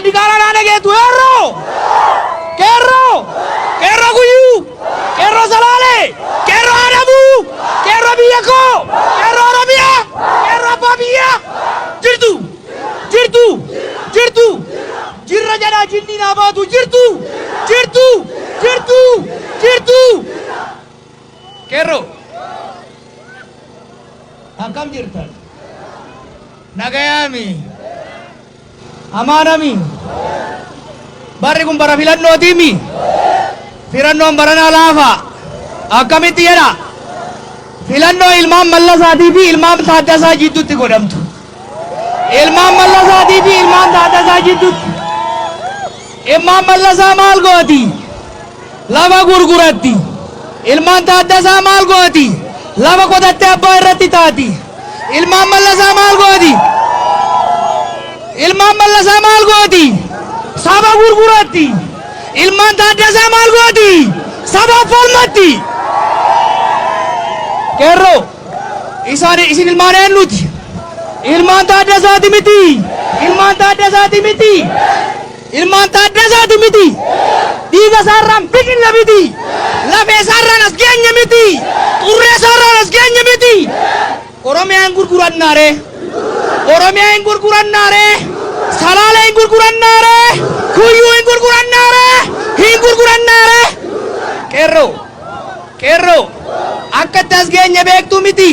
di kanan ada gitu Kerro Guyu Kerro Salale Kerro Adamu Kerro Biyako Kerro Arabia Kerro Babia jirtu jirra jada jinni na baatu jirtu Kerro akkam jirtan nagayami amanami barri kun bara filannootimi filannoon baranaa laafa akkamitti jedha filannoo ilmaan mallasaatii fi ilmaan taaddasaa jidduutti godhamtu ilmaan mallasaatii fi ilmaan taaddasaa jidduutti ilmaan mallasaa maal gooti lafa gurguratti ilmaan taaddasaa maal gooti lafa qotattee abbaa irratti taati ilmaan mallasaa maal gooti ilmaan mallasaa maal gooti saba gurguratti ilmaan taaddasaa maal gooti saba falmatti Kerro isin ilmaan eenyuti ilmaan taaddasaati miti ilmaan taaddasaati miti ilmaan taaddasaati miti dhiiga isaarraan biqilcha miti lafee isaarraan as geenye miti xurree isaarraan as geenye miti Oromiyaan gurgurannaare Oromiyaan gurgurannaare Salaaleen gurgurannaare Kuyyuu hin gurgurannaare Kerro akka tas geenye beektu miti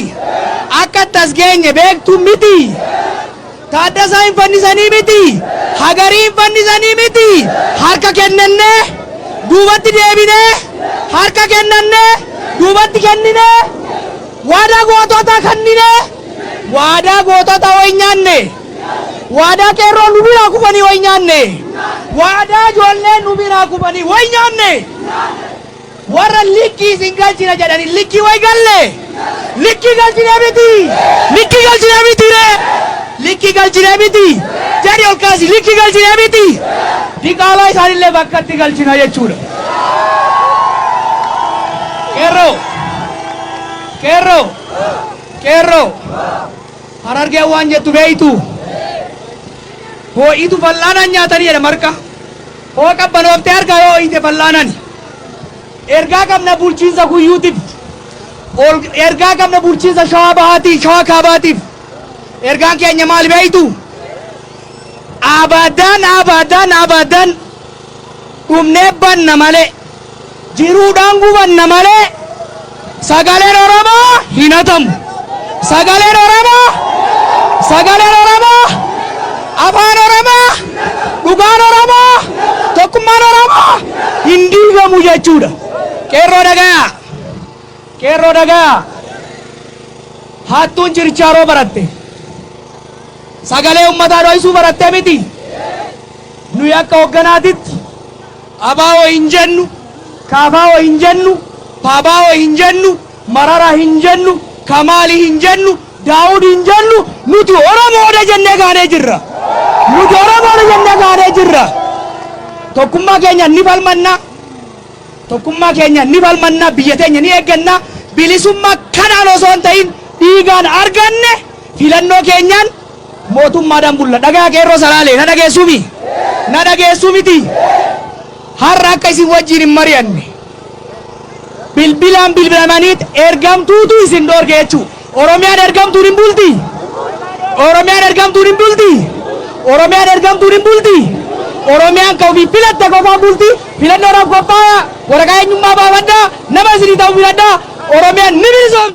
akka tas geenye beektu miti Taaddasaa hin fannisanii miti Hagarii hin fannisanii miti harka kennanne duubatti deebine harka kennanne duubatti kennine waadaa gootota kennine waadaa gootota way nyaanne waadaa qeerroo nu biraa kufanii way nyaanne waadaa ijoollee nu biraa kufanii way nyaanne warra likkii isin galchina jedhani likkii way galle likkii galchine miti likkii galchine miti jedhi ol kaasi likkii galchine miti diqaalaa isaanillee bakkatti galchina jechuudha Kerro Harargee waan jettu beeytu hoo'itu fal'aanaan nyaatanii jedha marqa hoo qabbanooftee harka yoo hiite fal'aanani ergaa qabna bulchiinsa Kuyyuutiif ergaa qabna bulchiinsa Shawaa Bahaatiif Shawaa Kaabaatiif ergaan keenya maal beeytu abadan dhumnee banna malee jiruudhaan gubanna malee sagaleen Oromoo hin hatamu sagaleen Oromoo afaan Oromoo dhugaan Oromoo tokkummaan Oromoo hin diigamu jechuudha Qeerroo dhagayaa hattuun chirchaaroo baratte sagalee ummataa dho'isuu baratte miti nuyi akka hogganaatitti abaawoo hin jennu kaafaawoo hin jennu paabaawoo hin jennu marara hin jennu kamaali hin jennu daawud hin jennu nuti Oromoodha jennee gaanee jirra tokkummaa keenya ni falmanna biyya teenya ni eegganna bilisummaa kanaan osoo hin ta'in dhiigaan arganne filannoo keenyaan mootummaadhaan bulla dhagaa Qeerroo Salaalee na dhageessu miti har'a akka isin wajjin hin mari'anne bilbilaan bilbilamaniit ergamtuutu isin dhoorge jechuudha Oromiyaan ergamtuun hin bulti Oromiyaan ka ofii filatte qofaan bulti filannoodhaaf qophaa'aa waraqaa eenyummaa baafadhaa nama isinii ta'u filadhaa Oromiyaan ni bilisoomti.